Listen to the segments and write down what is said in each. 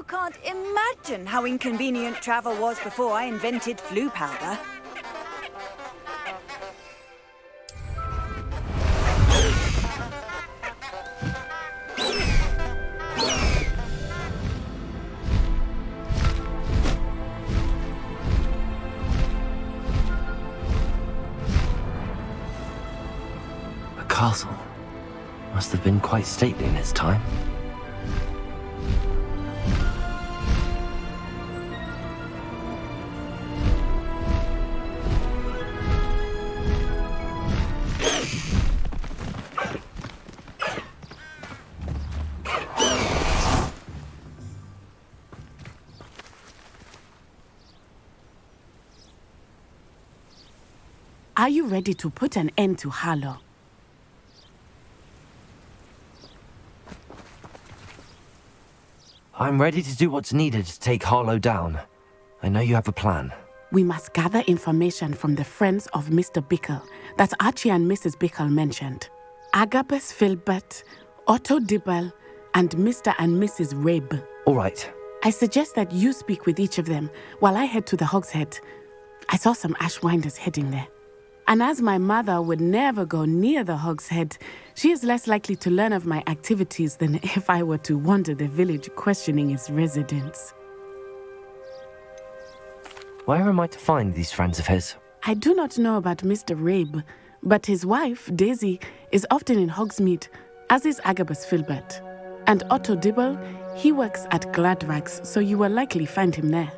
You can't imagine how inconvenient travel was before I invented flu powder. The castle must have been quite stately in its time. Are you ready to put an end to Harlow? I'm ready to do what's needed to take Harlow down. I know you have a plan. We must gather information from the friends of Mr. Bickle that Archie and Mrs. Bickle mentioned. Agabus Filbert, Otto Dibble, and Mr. and Mrs. Rabe. All right. I suggest that you speak with each of them while I head to the Hogshead. I saw some Ashwinders heading there. And as my mother would never go near the Hogshead, she is less likely to learn of my activities than if I were to wander the village questioning its residents. Where am I to find these friends of his? I do not know about Mr. Rabe, but his wife, Daisy, is often in Hogsmeade, as is Agabus Filbert. And Otto Dibble, he works at Gladrags, so you will likely find him there.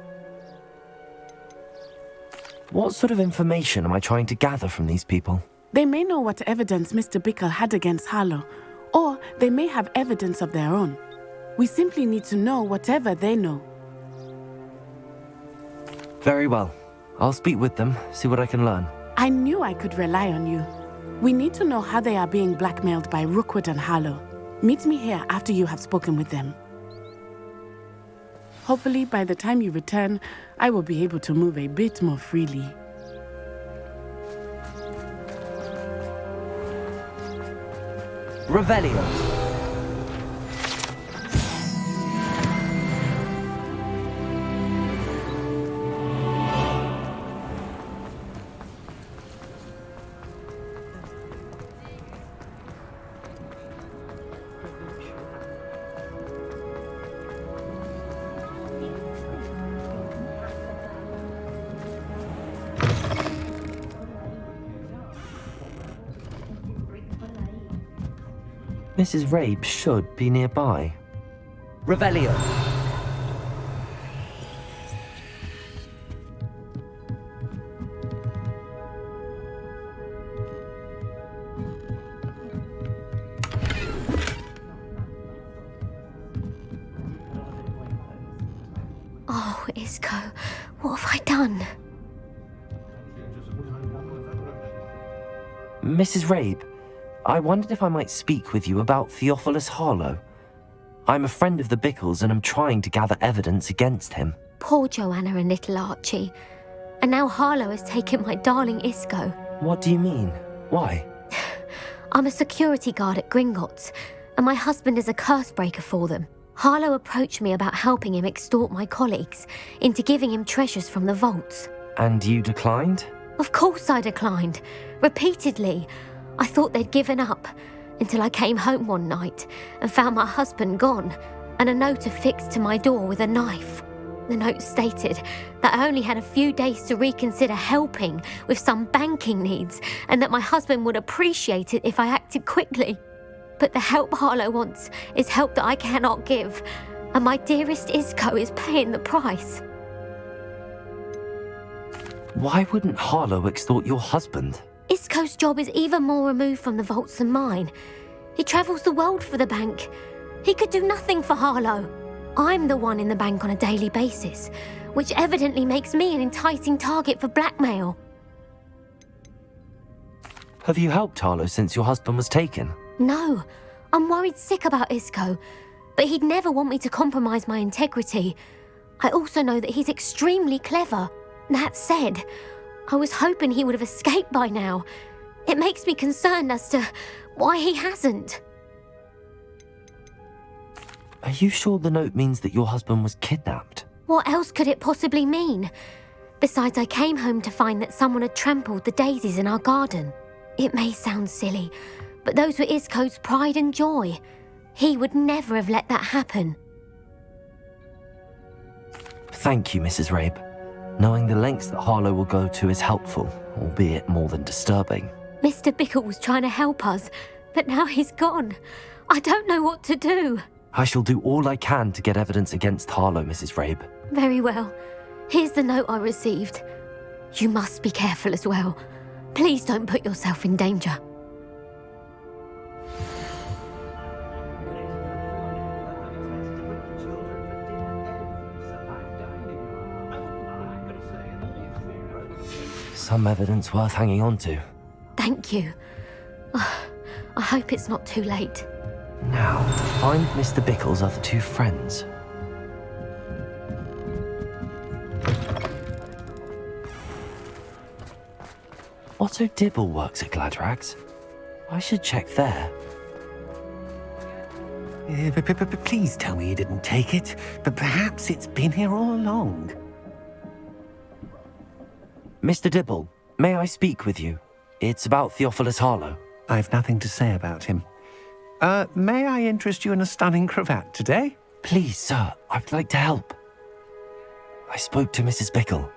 What sort of information am I trying to gather from these people? They may know what evidence Mr. Bickle had against Harlow, or they may have evidence of their own. We simply need to know whatever they know. Very well. I'll speak with them, see what I can learn. I knew I could rely on you. We need to know how they are being blackmailed by Rookwood and Harlow. Meet me here after you have spoken with them. Hopefully, by the time you return, I will be able to move a bit more freely. Revelio. Mrs. Rabe should be nearby. Revelio. Oh, Isco, what have I done? Mrs. Rabe, I wondered if I might speak with you about Theophilus Harlow. I'm a friend of the Bickles and I'm trying to gather evidence against him. Poor Joanna and little Archie. And now Harlow has taken my darling Isco. What do you mean? Why? I'm a security guard at Gringotts, and my husband is a curse breaker for them. Harlow approached me about helping him extort my colleagues into giving him treasures from the vaults. And you declined? Of course I declined. Repeatedly. I thought they'd given up, until I came home one night and found my husband gone, and a note affixed to my door with a knife. The note stated that I only had a few days to reconsider helping with some banking needs, and that my husband would appreciate it if I acted quickly. But the help Harlow wants is help that I cannot give, and my dearest Isco is paying the price. Why wouldn't Harlow extort your husband? Isco's job is even more removed from the vaults than mine. He travels the world for the bank. He could do nothing for Harlow. I'm the one in the bank on a daily basis, which evidently makes me an enticing target for blackmail. Have you helped Harlow since your husband was taken? No, I'm worried sick about Isco, but he'd never want me to compromise my integrity. I also know that he's extremely clever. That said, I was hoping he would have escaped by now. It makes me concerned as to why he hasn't. Are you sure the note means that your husband was kidnapped? What else could it possibly mean? Besides, I came home to find that someone had trampled the daisies in our garden. It may sound silly, but those were Isco's pride and joy. He would never have let that happen. Thank you, Mrs. Rabe. Knowing the lengths that Harlow will go to is helpful, albeit more than disturbing. Mr. Bickle was trying to help us, but now he's gone. I don't know what to do. I shall do all I can to get evidence against Harlow, Mrs. Rabe. Very well. Here's the note I received. You must be careful as well. Please don't put yourself in danger. Some evidence worth hanging on to. Thank you. I hope it's not too late. Now, to find Mr. Bickle's other two friends. Otto Dibble works at Gladrags. I should check there. Please tell me you didn't take it, but perhaps it's been here all along. Mr. Dibble, may I speak with you? It's about Theophilus Harlow. I've nothing to say about him. May I interest you in a stunning cravat today? Please, sir, I'd like to help. I spoke to Mrs. Bickle.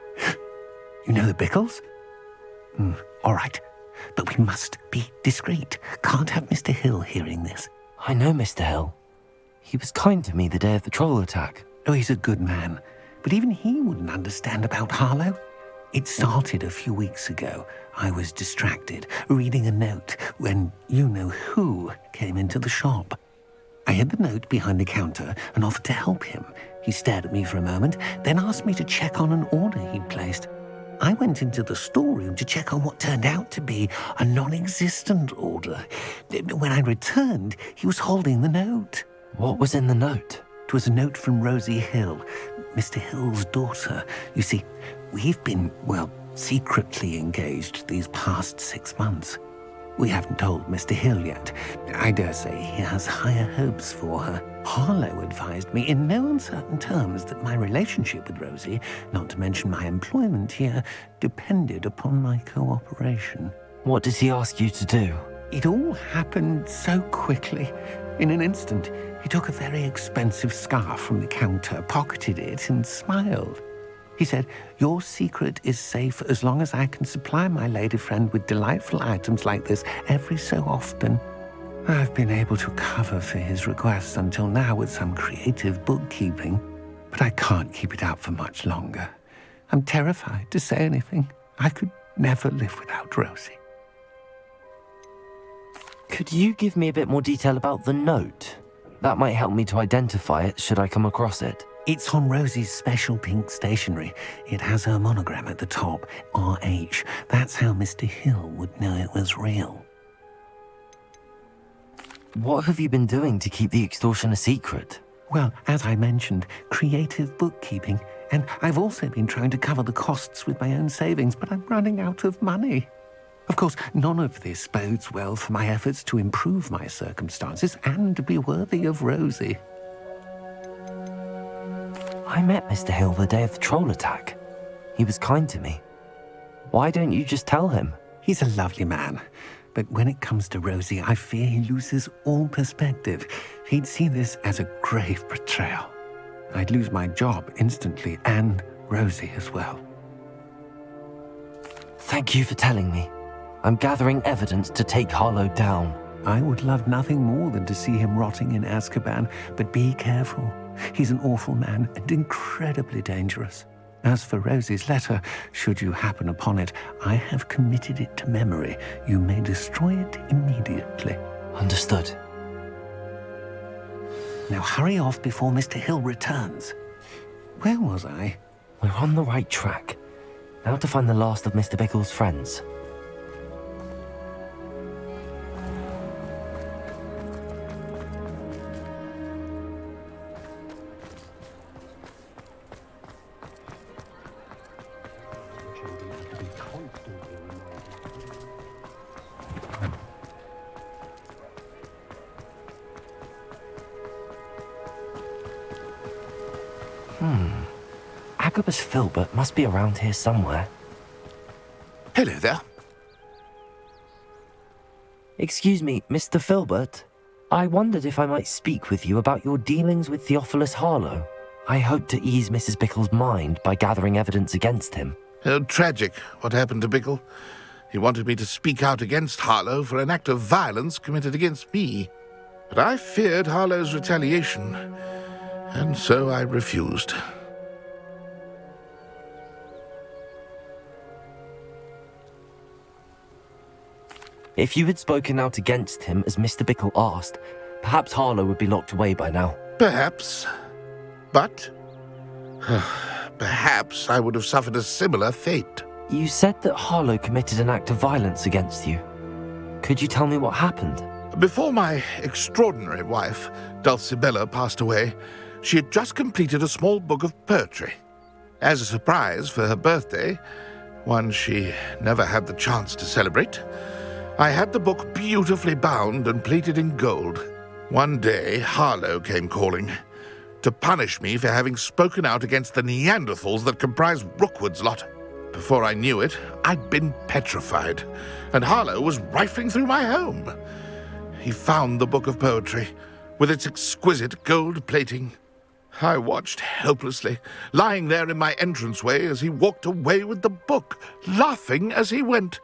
You know the Bickles? All right, but we must be discreet. Can't have Mr. Hill hearing this. I know Mr. Hill. He was kind to me the day of the troll attack. Oh, he's a good man, but even he wouldn't understand about Harlow. It started a few weeks ago. I was distracted, reading a note, when you-know-who came into the shop. I hid the note behind the counter and offered to help him. He stared at me for a moment, then asked me to check on an order he'd placed. I went into the storeroom to check on what turned out to be a non-existent order. When I returned, he was holding the note. What was in the note? It was a note from Rosie Hill, Mr. Hill's daughter. You see, we've been, secretly engaged these past 6 months. We haven't told Mr. Hill yet. I dare say he has higher hopes for her. Harlow advised me in no uncertain terms that my relationship with Rosie, not to mention my employment here, depended upon my cooperation. What did he ask you to do? It all happened so quickly. In an instant, he took a very expensive scarf from the counter, pocketed it, and smiled. He said, "Your secret is safe as long as I can supply my lady friend with delightful items like this every so often." I've been able to cover for his requests until now with some creative bookkeeping, but I can't keep it up for much longer. I'm terrified to say anything. I could never live without Rosie. Could you give me a bit more detail about the note? That might help me to identify it should I come across it. It's on Rosie's special pink stationery. It has her monogram at the top, RH. That's how Mr. Hill would know it was real. What have you been doing to keep the extortion a secret? Well, as I mentioned, creative bookkeeping. And I've also been trying to cover the costs with my own savings, but I'm running out of money. Of course, none of this bodes well for my efforts to improve my circumstances and be worthy of Rosie. I met Mr. Hill the day of the troll attack. He was kind to me. Why don't you just tell him? He's a lovely man, but when it comes to Rosie, I fear he loses all perspective. He'd see this as a grave betrayal. I'd lose my job instantly, and Rosie as well. Thank you for telling me. I'm gathering evidence to take Harlow down. I would love nothing more than to see him rotting in Azkaban, but be careful. He's an awful man and incredibly dangerous. As for Rosie's letter, should you happen upon it, I have committed it to memory. You may destroy it immediately. Understood. Now hurry off before Mr. Hill returns. Where was I? We're on the right track. Now to find the last of Mr. Bickle's friends. Agabus Filbert must be around here somewhere. Hello there. Excuse me, Mr. Filbert. I wondered if I might speak with you about your dealings with Theophilus Harlow. I hope to ease Mrs. Bickle's mind by gathering evidence against him. Tragic, what happened to Bickle. He wanted me to speak out against Harlow for an act of violence committed against me. But I feared Harlow's retaliation, and so I refused. If you had spoken out against him as Mr. Bickle asked, perhaps Harlow would be locked away by now. Perhaps. But perhaps I would have suffered a similar fate. You said that Harlow committed an act of violence against you. Could you tell me what happened? Before my extraordinary wife, Dulcibella, passed away, she had just completed a small book of poetry. As a surprise for her birthday, one she never had the chance to celebrate, I had the book beautifully bound and plated in gold. One day, Harlow came calling to punish me for having spoken out against the Neanderthals that comprise Rookwood's lot. Before I knew it, I'd been petrified, and Harlow was rifling through my home. He found the book of poetry, with its exquisite gold plating. I watched helplessly, lying there in my entranceway as he walked away with the book, laughing as he went.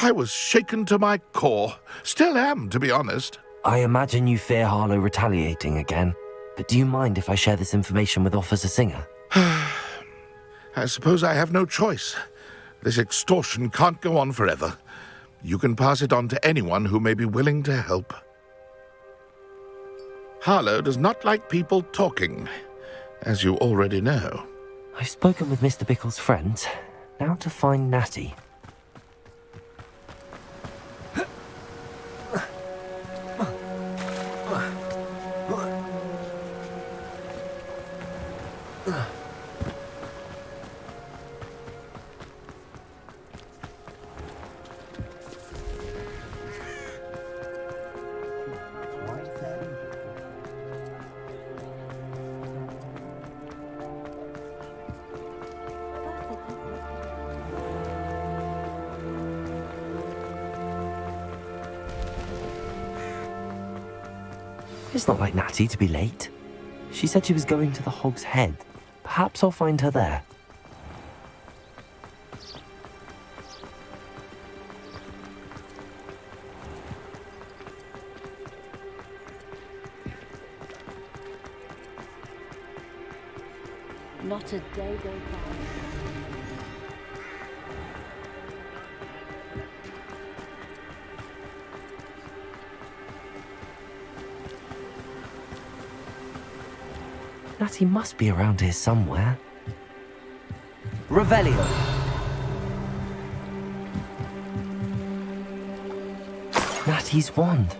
I was shaken to my core. Still am, to be honest. I imagine you fear Harlow retaliating again, but do you mind if I share this information with Officer Singer? I suppose I have no choice. This extortion can't go on forever. You can pass it on to anyone who may be willing to help. Harlow does not like people talking, as you already know. I've spoken with Mr. Bickle's friends. Now to find Natty. It's not like Natty to be late. She said she was going to the Hog's Head. Perhaps I'll find her there. Not a day goes by. Natty must be around here somewhere. Revelio! Natty's wand.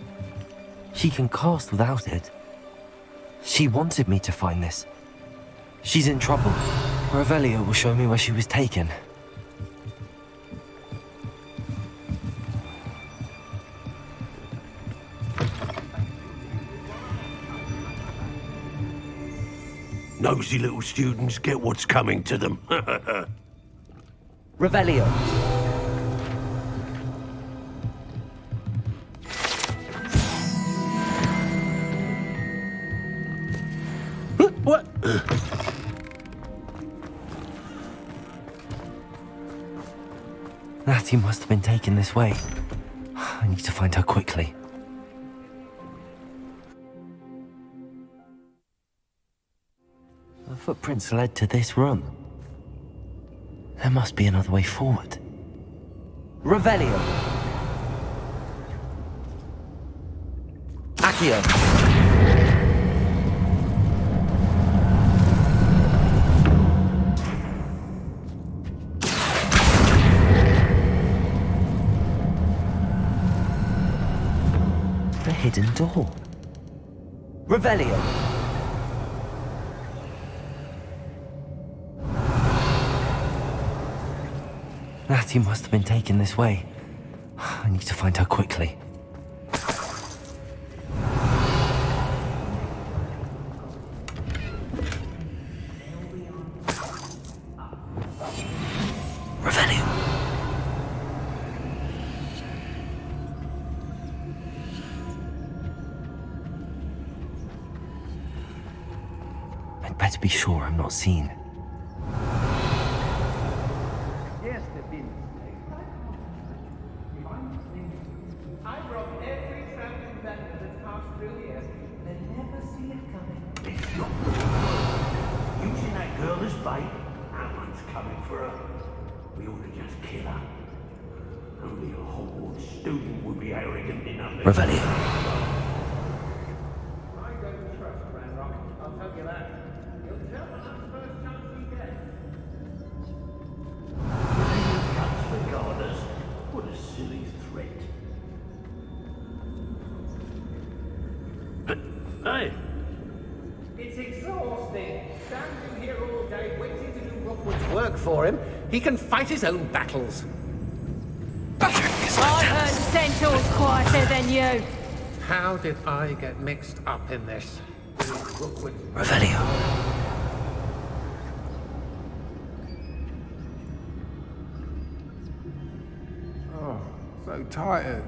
She can cast without it. She wanted me to find this. She's in trouble. Revelio will show me where she was taken. Nosy little students get what's coming to them. Revelio! What? Natty must have been taken this way. I need to find her quickly. The footprints led to this room. There must be another way forward. Revelio! Accio! The hidden door. Revelio! Natty must have been taken this way. I need to find her quickly. I'd better be sure I'm not seen. Yes, there've been. I brought every traveling vendor that's passed through here. They never see it coming. It's not using that girl as bait. Alan's coming for her. We ought to just kill her. Only a Hogwarts student would be arrogant enough to... Revelio. I don't trust Ranrock, I'll tell you that. He'll tell us the first chance we get. Cuts for garters. What a silly threat. Hey! It's exhausting. Standing here all day waiting to do Rookwood's work for him. He can fight his own battles. I heard Centaur's quieter than you. How did I get mixed up in this? Rookwood. Revelio. Oh, so tired.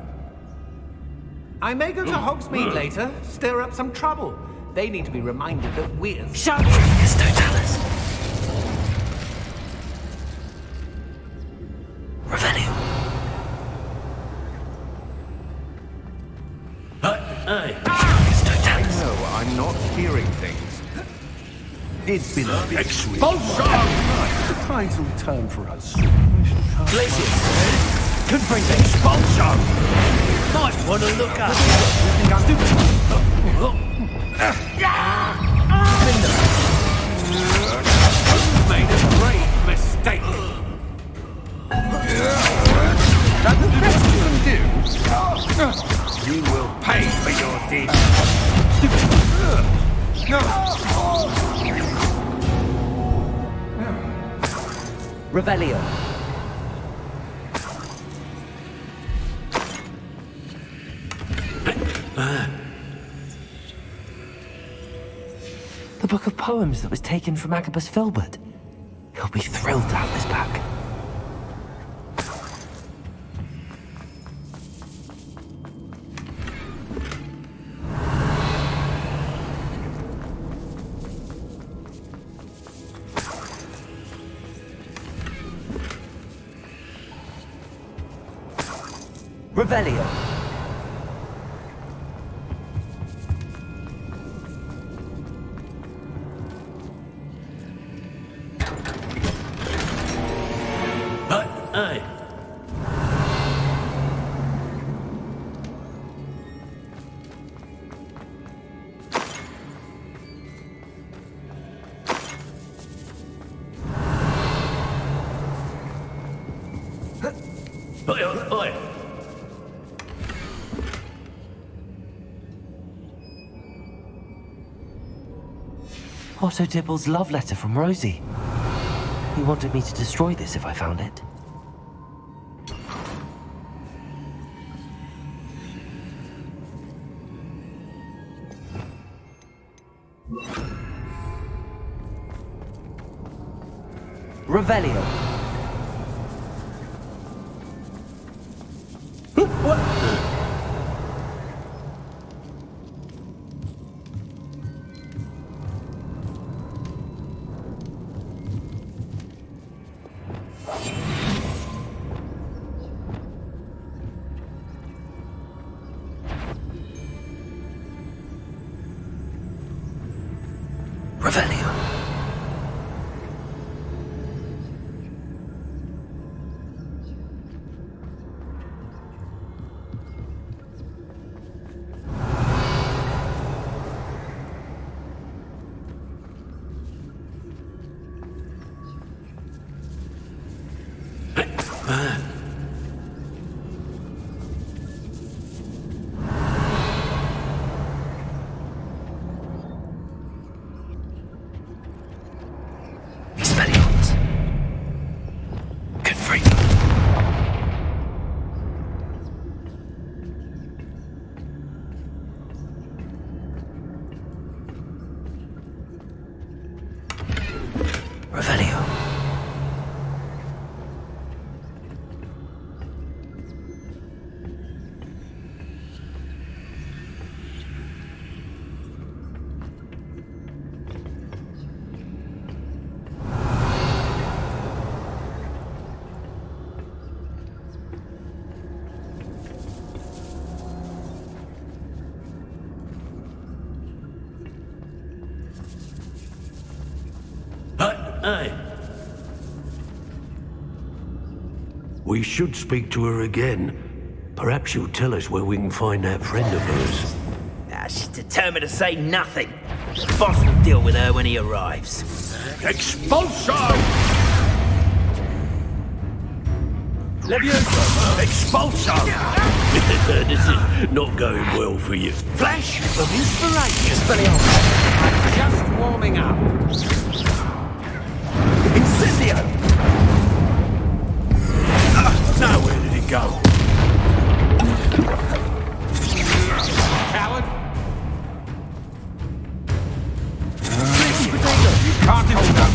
I may go to Hogsmeade later, stir up some trouble. They need to be reminded that we're... Shut Trincus Totalis. Revelio. Hey! Trincus Totalis. No, I'm not hearing things. It's been a bit Expulsion! The tides will turn for us soon. I shall cast Glacier! Could bring expulsion! Might want to look up! made a grave mistake. That's the best you can do. You will pay for your deeds! Revelio. The book of poems that was taken from Agabus Filbert. He'll be thrilled to have this back. Revelio. Hey! Oi! Otto Dibble's love letter from Rosie. He wanted me to destroy this if I found it. Revelio. Revelio. Expelliarmus. Confringo. Revelio. Hey. We should speak to her again. Perhaps she'll tell us where we can find that friend of hers. She's determined to say nothing. The boss will deal with her when he arrives. Expulso! Levioso! Expulso! This is not going well for you. Flash of inspiration! I'm just warming up. Incendio! Now where did it go? Coward! You can't hold up.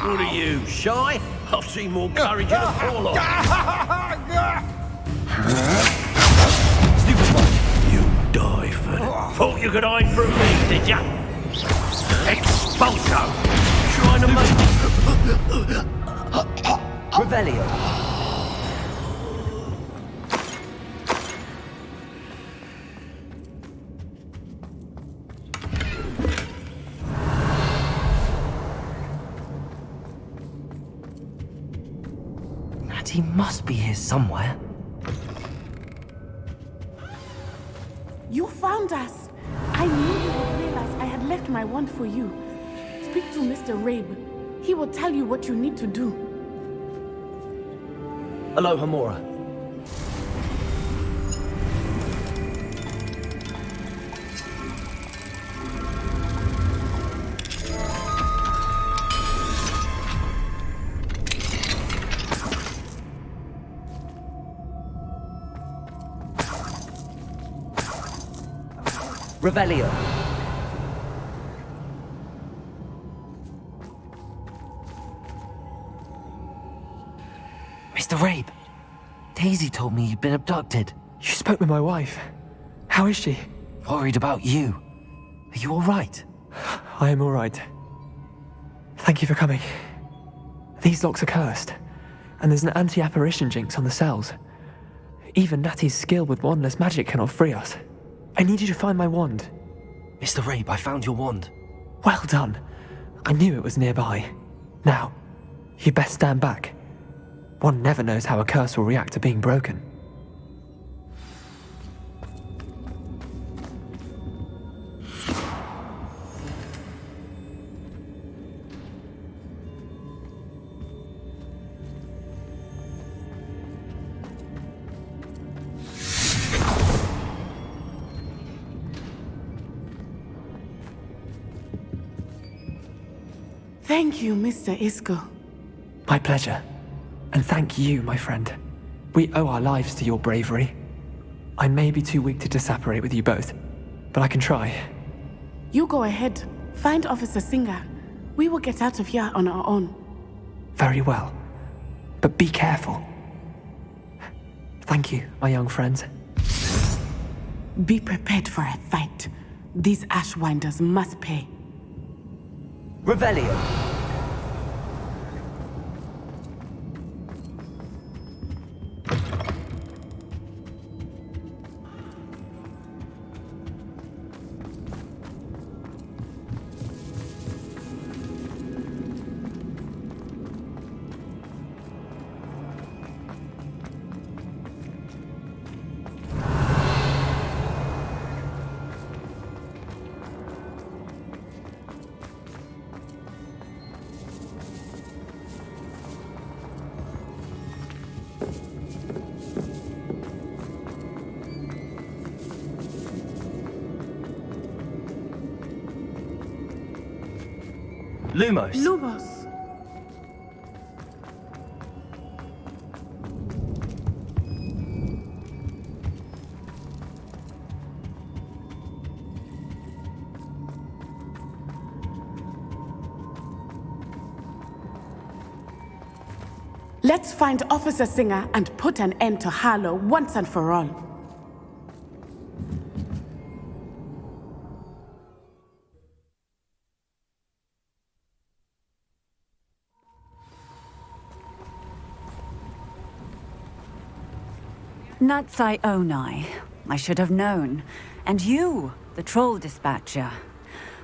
What are you, shy? I've seen more courage in a poor lot. You die for it. Thought you could hide from me, did ya? Expulso! Trying to make... Revelio. He must be here somewhere. You found us! I knew you would realize I had left my wand for you. Speak to Mr. Rabe. He will tell you what you need to do. Hello, Hamora. Revelio. Mr. Rabe, Daisy told me you'd been abducted. You spoke with my wife. How is she? Worried about you. Are you all right? I am all right. Thank you for coming. These locks are cursed, and there's an anti-apparition jinx on the cells. Even Natty's skill with wandless magic cannot free us. I need you to find my wand. Mr. Rabe, I found your wand. Well done. I knew it was nearby. Now, you best stand back. One never knows how a curse will react to being broken. Thank you, Mr. Isco. My pleasure. And thank you, my friend. We owe our lives to your bravery. I may be too weak to disapparate with you both, but I can try. You go ahead. Find Officer Singer. We will get out of here on our own. Very well. But be careful. Thank you, my young friends. Be prepared for a fight. These Ashwinders must pay. Revelio. Lumos. Lumos. Let's find Officer Singer and put an end to Harlow once and for all. Natsai Onai. I should have known. And you, the troll dispatcher.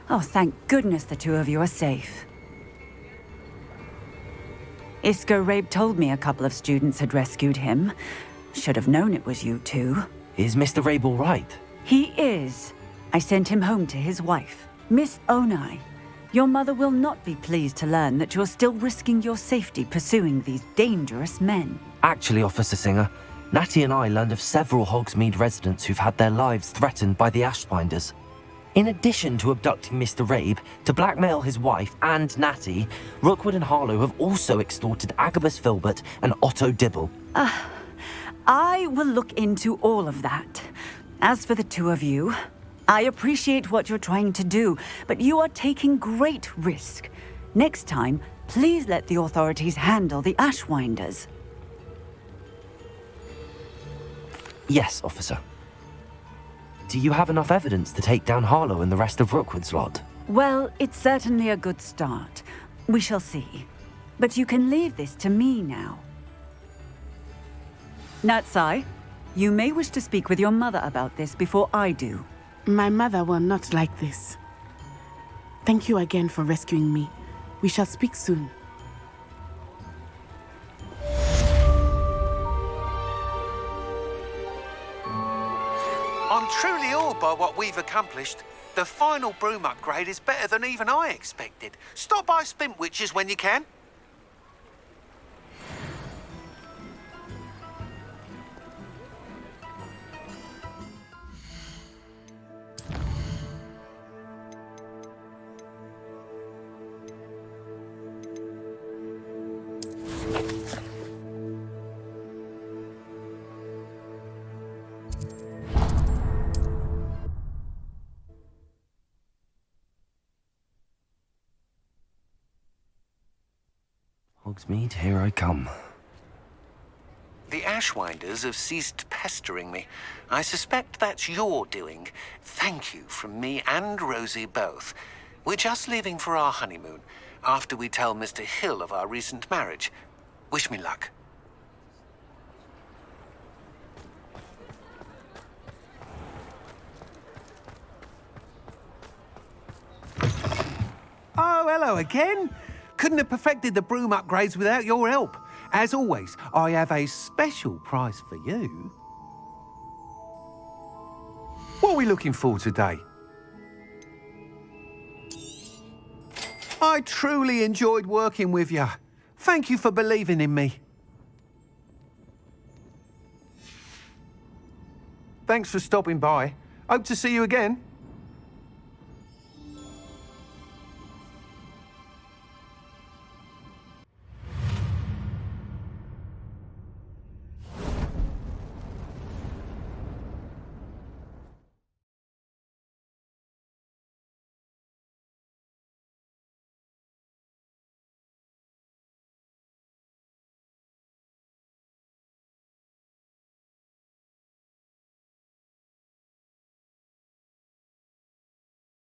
Oh, thank goodness the two of you are safe. Isco Rabe told me a couple of students had rescued him. Should have known it was you two. Is Mr. Rabe all right? He is. I sent him home to his wife. Miss Onai, your mother will not be pleased to learn that you're still risking your safety pursuing these dangerous men. Actually, Officer Singer, Natty and I learned of several Hogsmeade residents who've had their lives threatened by the Ashbinders. In addition to abducting Mr. Rabe, to blackmail his wife and Natty, Rookwood and Harlow have also extorted Agabus Filbert and Otto Dibble. I will look into all of that. As for the two of you, I appreciate what you're trying to do, but you are taking great risk. Next time, please let the authorities handle the Ashwinders. Yes, officer. Do you have enough evidence to take down Harlow and the rest of Rookwood's lot? Well, it's certainly a good start. We shall see. But you can leave this to me now. Natsai, you may wish to speak with your mother about this before I do. My mother will not like this. Thank you again for rescuing me. We shall speak soon. I'm truly awed by what we've accomplished. The final broom upgrade is better than even I expected. Stop by Spintwitches when you can. Hogsmeade, here I come. The Ashwinders have ceased pestering me. I suspect that's your doing. Thank you from me and Rosie both. We're just leaving for our honeymoon, after we tell Mr. Hill of our recent marriage. Wish me luck. Oh, hello again. Couldn't have perfected the broom upgrades without your help. As always, I have a special prize for you. What are we looking for today? I truly enjoyed working with you. Thank you for believing in me. Thanks for stopping by. Hope to see you again.